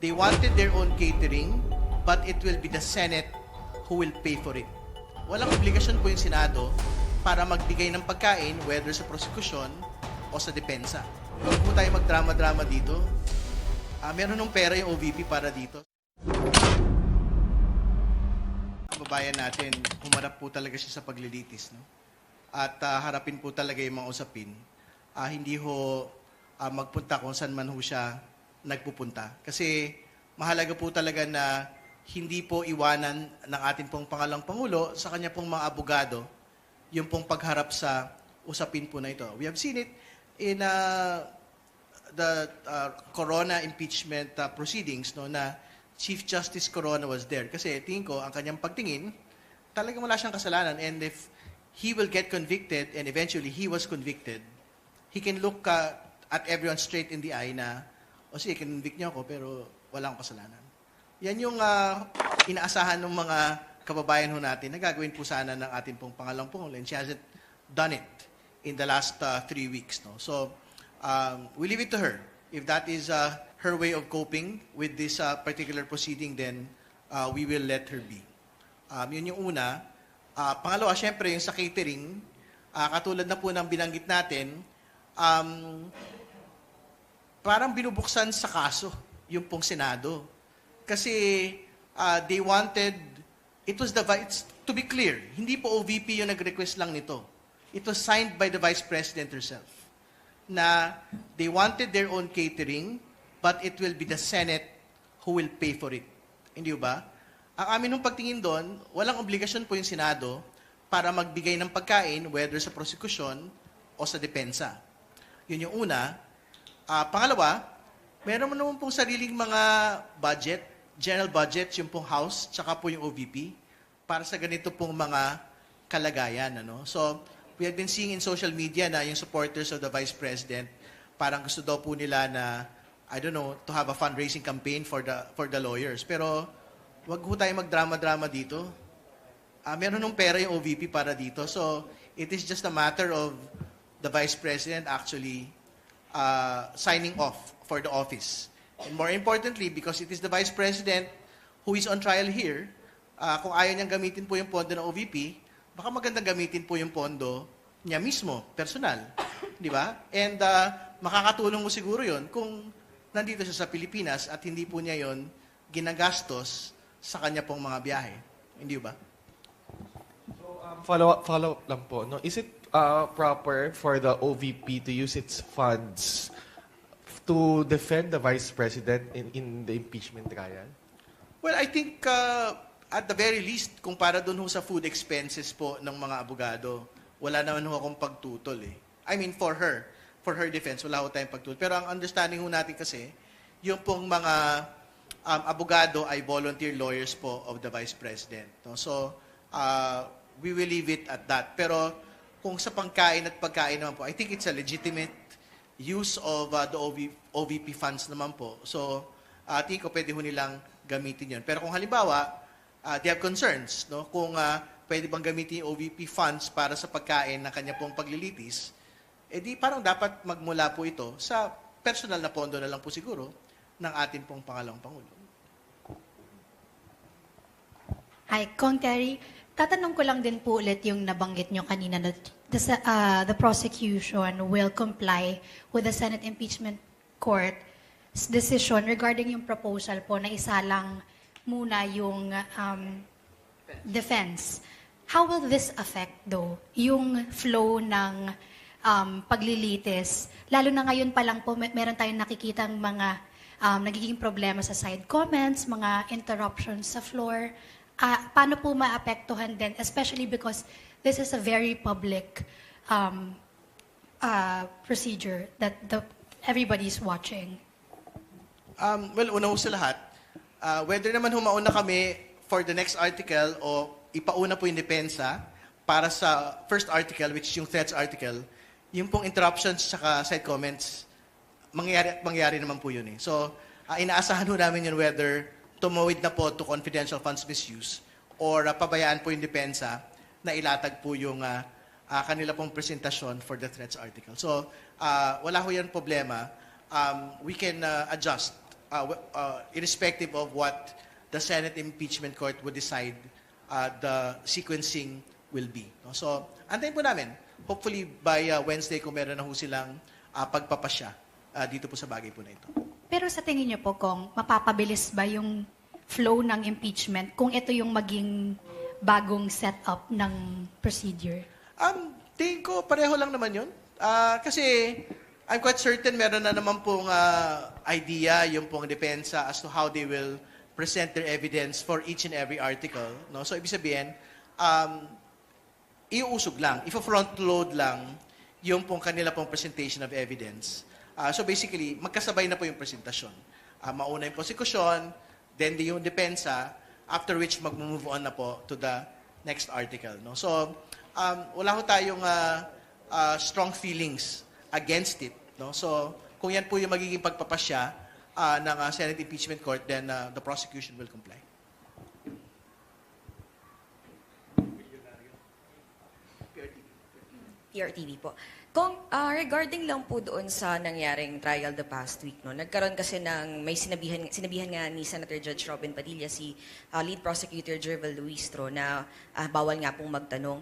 They wanted their own catering, but it will be the Senate who will pay for it. Walang obligasyon po yung Senado para magbigay ng pagkain, whether sa prosekusyon o sa depensa. Huwag po tayo magdrama-drama dito. Meron ng pera yung OVP para dito. Kababayan natin, humarap po talaga siya sa paglilitis. No? At harapin po talaga yung mga usapin. Hindi ho magpunta kung saan man ho siya nagpupunta. Kasi mahalaga po talaga na hindi po iwanan ng ating pong pangalang Pangulo sa kanya pong mga abogado yung pong pagharap sa usapin po na ito. We have seen it in the Corona impeachment proceedings, no, na Chief Justice Corona was there. Kasi tingin ko, ang kanyang pagtingin, talagang wala siyang kasalanan. And if he will get convicted, and eventually he was convicted, he can look at everyone straight in the eye na, o sige, convict niyo ako, pero wala akong kasalanan. Yan yung inaasahan ng mga kababayan ho natin na gagawin po sana ng ating pong pangalang Pangulo. And she hasn't done it in the last 3 weeks. No? So, we leave it to her. If that is her way of coping with this particular proceeding, then we will let her be. Yun yung una. Pangalawa, syempre, yung sa catering, katulad na po ng binanggit natin, parang binubuksan sa kaso yung pong Senado. Kasi they wanted, it's, to be clear, hindi po OVP yung nag-request lang nito. It was signed by the Vice President herself na they wanted their own catering, but it will be the Senate who will pay for it. Hindi ba? Ang amin nung pagtingin doon, walang obligasyon po yung Senado para magbigay ng pagkain, whether sa prosekusyon o sa depensa. Yun yung una. Pangalawa, meron mo naman pong sariling mga budget, general budget, yung pong House, tsaka po yung OVP, para sa ganito pong mga kalagayan. Ano? So, we have been seeing in social media na yung supporters of the Vice President, parang gusto daw po nila na, I don't know, to have a fundraising campaign for the lawyers. Pero, wag ho tayo magdrama-drama dito. Meron ng pera yung OVP para dito. So, it is just a matter of the Vice President actually signing off for the office. And more importantly, because it is the Vice President who is on trial here, kung ayaw niyang gamitin po yung pondo ng OVP, baka magandang gamitin po yung pondo niya mismo, personal. Di ba? And makakatulong mo siguro yon kung nandito siya sa Pilipinas at hindi po niya yon ginagastos sa kanya pong mga biyahe. Hindi ba? So, follow up lang po. No? Is it proper for the OVP to use its funds to defend the Vice President in the impeachment trial? Well, I think at the very least, kung para doon ho sa food expenses po ng mga abogado, wala naman ho akong pagtutol eh. I mean, for her defense, wala ho tayong pagtutol. Pero ang understanding ho natin kasi, yung pong mga abogado ay volunteer lawyers po of the Vice President. No? So, we will leave it at that. Pero kung sa pagkain at pagkain naman po, I think it's a legitimate use of the OVP funds naman po. So, tingin ko pwede ho nilang gamitin yun. Pero kung halimbawa, they have concerns, no? Kung pwede bang gamitin yung OVP funds para sa pagkain ng kanya pong paglilitis, di parang dapat magmula po ito sa personal na pondo na lang po siguro ng ating pong pangalawang Pangulo. Hi, Kong Terry. Tatanong ko lang din po ulit yung nabanggit nyo kanina na the prosecution will comply with the Senate Impeachment Court's decision regarding yung proposal po na isalang muna yung defense. How will this affect, though, yung flow ng paglilitis? Lalo na ngayon pa lang po, meron tayong nakikitang mga nagiging problema sa side comments, mga interruptions sa floor. Paano po maapektuhan din, especially because this is a very public procedure that everybody's watching? Well, una ho sa lahat, whether naman humauna kami for the next article o ipauna po yung depensa para sa first article, which is yung threats article, yung pong interruptions saka side comments, mangyari naman po yun eh. So, inaasahan ho namin yun whether tumawid na po to confidential funds misuse or pabayaan po yung depensa na ilatag po yung kanila pong presentasyon for the threats article. So, wala ho yan problema. We can adjust irrespective of what the Senate Impeachment Court would decide the sequencing will be. No? So, antayin po namin. Hopefully, by Wednesday, kung meron na ho silang pagpapasya dito po sa bagay po na ito. Pero sa tingin niyo po, Kong, mapapabilis ba yung flow ng impeachment kung ito yung maging bagong setup ng procedure? Tingin ko, pareho lang naman yun. Kasi, I'm quite certain meron na naman pong idea yung pong depensa as to how they will present their evidence for each and every article. No? So, ibig sabihin, iuusog lang, ifo-front load lang yung pong kanila pong presentation of evidence. So basically, magkasabay na po yung presentasyon. Mauna yung prosecution, then yung depensa, after which mag-move on na po to the next article. No? So, wala ho tayong strong feelings against it. No? So, kung yan po yung magiging pagpapasya ng Senate Impeachment Court, then the prosecution will comply. PRTV po. Kung regarding lang po doon sa nangyaring trial the past week, no, nagkaroon kasi ng may sinabihan nga ni Senator Judge Robin Padilla si lead prosecutor Jervel Luistro na bawal nga pong magtanong.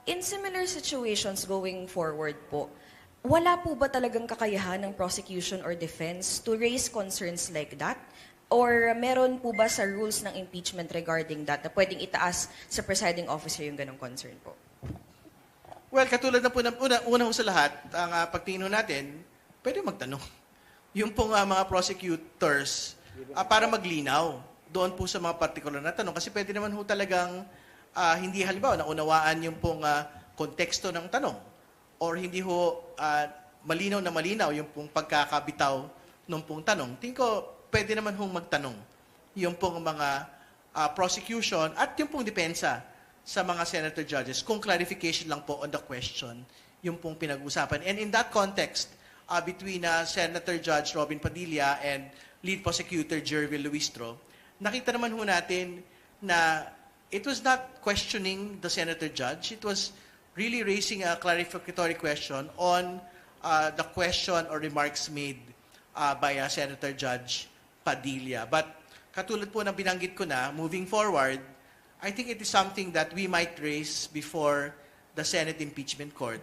In similar situations going forward po, wala po ba talagang kakayahan ng prosecution or defense to raise concerns like that? Or meron po ba sa rules ng impeachment regarding that na pwedeng itaas sa presiding officer yung ganong concern po? Well, katulad na po ng una ho sa lahat, ang pagtingin ho natin, pwede magtanong. Yung pong mga prosecutors, para maglinaw doon po sa mga particular na tanong. Kasi pwede naman ho talagang hindi halimbawa naunawaan yung pong konteksto ng tanong. Or hindi ho malinaw na malinaw yung pong pagkakabitaw ng pong tanong. Tingin ko, pwede naman hong magtanong yung pong mga prosecution at yung pong depensa sa mga senator judges kung clarification lang po on the question yung pong pinag-usapan. And in that context, between Senator Judge Robin Padilla and lead prosecutor Jervil Luistro, nakita naman ho natin na it was not questioning the senator judge, it was really raising a clarificatory question on the question or remarks made by Senator Judge Padilla. But katulad po ng binanggit ko na, moving forward, I think it is something that we might raise before the Senate Impeachment Court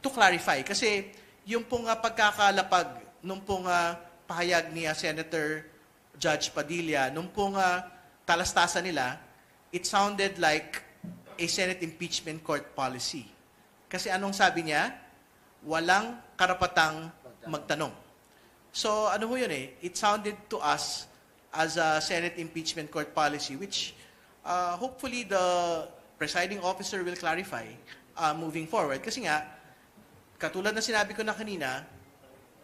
to clarify. Kasi yung pong pagkakalapag nung pong pahayag ni Senator Judge Padilla, nung pong talastasan nila, it sounded like a Senate Impeachment Court policy. Kasi anong sabi niya? Walang karapatang magtanong. So ano ho yun eh? It sounded to us as a Senate Impeachment Court policy which hopefully the presiding officer will clarify moving forward. Kasi nga, katulad na sinabi ko na kanina,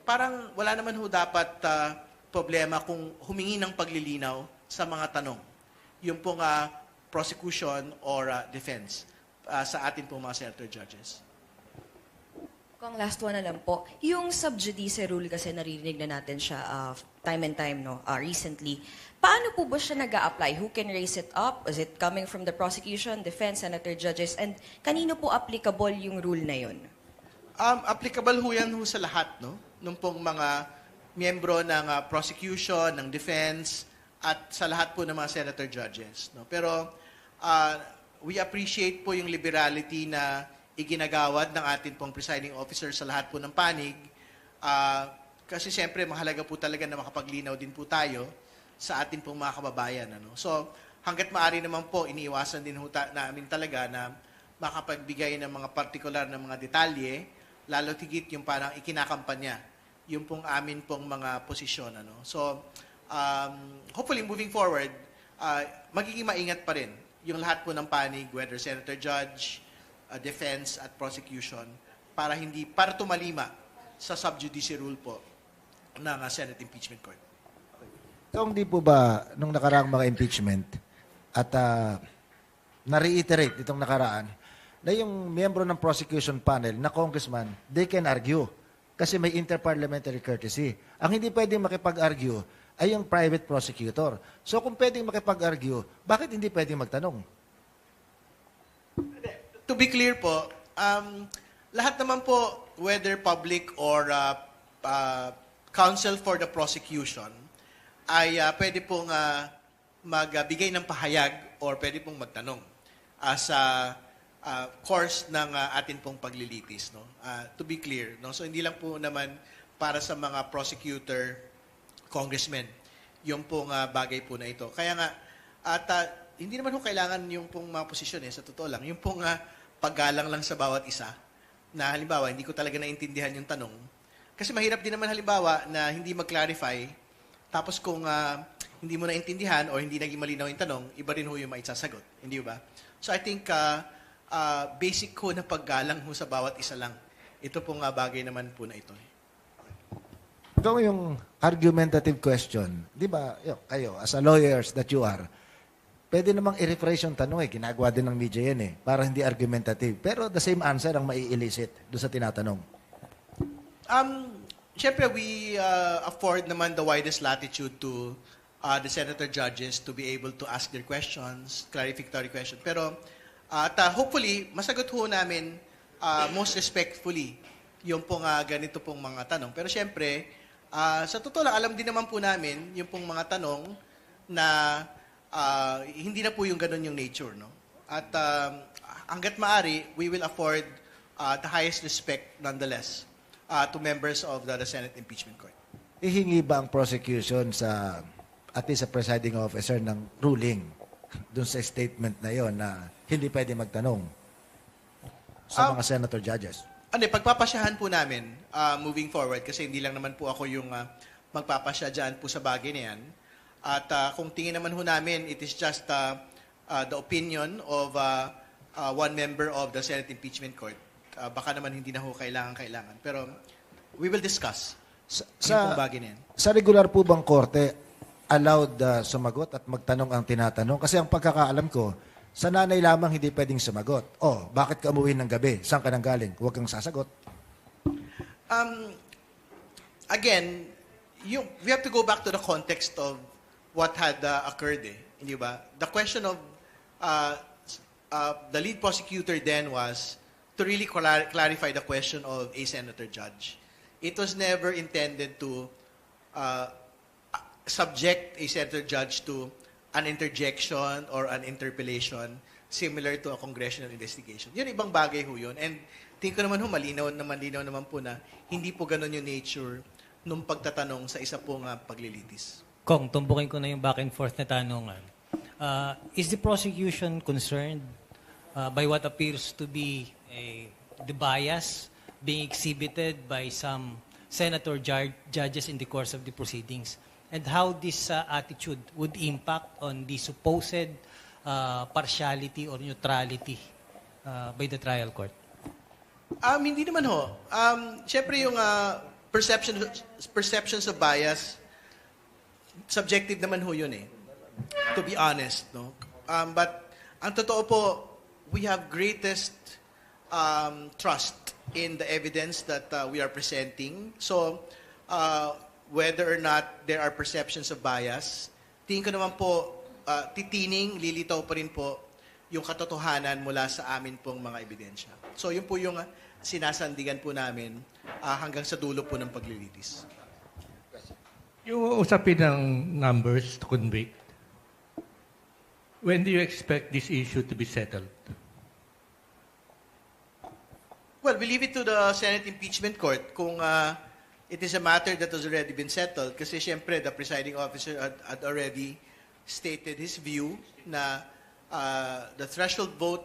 parang wala naman ho dapat problema kung humingi ng paglilinaw sa mga tanong. Yung pong prosecution or defense sa atin pong mga senator judges. Kung last one na lang po, yung sub judice rule kasi naririnig na natin siya time and time no, recently. Paano po ba siya nag-a-apply? Who can raise it up? Is it coming from the prosecution, defense, senator judges? And kanino po applicable yung rule na yun? Applicable ho yan ho sa lahat, no? Nung pong mga miyembro ng prosecution, ng defense, at sa lahat po ng mga senator judges. No? Pero we appreciate po yung liberality na iginagawad ng ating pong presiding officer sa lahat po ng panig. Kasi siyempre, mahalaga po talaga na makapaglinaw din po tayo sa ating pong mga kababayan. Ano? So, hanggat maaari naman po, iniiwasan din namin talaga na makapagbigay ng mga partikular na mga detalye, lalo tigit yung parang ikinakampanya, yung pong amin pong mga posisyon. Ano? So, hopefully, moving forward, magiging maingat pa rin yung lahat po ng panig, whether senator judge, defense at prosecution para tumalima sa sub judice rule po ng Senate Impeachment Court. Kung di po ba nung nakaraang mga impeachment at na-reiterate itong nakaraan na yung miyembro ng prosecution panel na congressman, they can argue kasi may interparliamentary courtesy. Ang hindi pwedeng makipag-argue ay yung private prosecutor. So kung pwedeng makipag-argue, bakit hindi pwedeng magtanong? To be clear po, lahat naman po, whether public or counsel for the prosecution, ay pwede pong magbigay ng pahayag or pwede pong magtanong sa course ng atin pong paglilitis. No? To be clear, no? So hindi lang po naman para sa mga prosecutor, congressmen, yung pong bagay po na ito. Kaya nga, at hindi naman po kailangan yung pong mga posisyon sa totoo lang. Yung pong paggalang lang sa bawat isa, na halimbawa, hindi ko talaga naintindihan yung tanong. Kasi mahirap din naman halimbawa na hindi mag-clarify, tapos kung hindi mo naintindihan o hindi naging malinaw yung tanong, iba rin ho yung maisasagot. Hindi ba? So I think basic ko na paggalang ho sa bawat isa lang. Ito pong bagay naman po na ito. Ito yung argumentative question. Di ba, kayo, as a lawyers that you are, pwede namang i-rephrase yung tanong Ginagawa din ng media yan para hindi argumentative. Pero the same answer ang mai-elicit doon sa tinatanong. Siyempre, we afford naman the widest latitude to the senator judges to be able to ask their questions, clarificatory questions. Pero hopefully, masagot ho namin most respectfully yung pong ganito pong mga tanong. Pero siyempre, sa totoo lang, alam din naman po namin yung pong mga tanong na hindi na po yung ganun yung nature. No? At hanggat maaari, we will afford the highest respect nonetheless to members of the Senate Impeachment Court. Ihingi ba ang prosecution sa, at least sa presiding officer ng ruling dun sa statement na yon na hindi pwede magtanong sa mga senator judges? Pagpapasyahan po namin moving forward kasi hindi lang naman po ako yung magpapasya dyan po sa bagay na yan. At kung tingin naman ho namin, it is just the opinion of one member of the Senate Impeachment Court. Baka naman hindi na ho kailangan. Pero we will discuss yung pong bagay na yan. Sa regular po bang korte, allowed sumagot at magtanong ang tinatanong? Kasi ang pagkakaalam ko, sa nanay lamang hindi pwedeng sumagot. Bakit ka umuwi ng gabi? Saan ka nang galing? Huwag kang sasagot. Again, we have to go back to the context of what had occurred. Hindi ba? The question of the lead prosecutor then was to really clarify the question of a senator judge. It was never intended to subject a senator judge to an interjection or an interpellation similar to a congressional investigation. Yun, ibang bagay ho yun. And tingin ko naman ho, malinaw naman po na hindi po ganun yung nature nung pagtatanong sa isa pong paglilitis. Kong, tumbukin ko na yung back and forth na tanongan. Is the prosecution concerned by what appears to be the bias being exhibited by some senator judges in the course of the proceedings? And how this attitude would impact on the supposed partiality or neutrality by the trial court? Hindi naman ho. Siyempre yung perceptions of bias, subjective naman ho yun to be honest. No? But ang totoo po, we have greatest trust in the evidence that we are presenting. So, whether or not there are perceptions of bias, tingin ko naman po, lilitaw pa rin po yung katotohanan mula sa amin pong mga ebidensya. So yun po yung sinasandigan po namin hanggang sa dulo po ng paglilitis. Yung usapin ng numbers to convict, when do you expect this issue to be settled? Well, we leave it to the Senate Impeachment Court kung it is a matter that has already been settled kasi siyempre the presiding officer had already stated his view na the threshold vote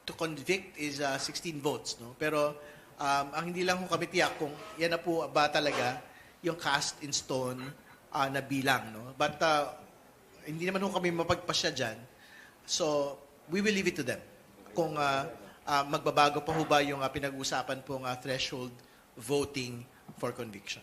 to convict is 16 votes. No? Pero ang hindi lang kung kami tiyak kung yan na po ba talaga yung cast in stone na bilang. No? But hindi naman kami mapagpasya dyan. So we will leave it to them. Kung magbabago pa ho ba yung pinag-uusapan pong threshold voting for conviction.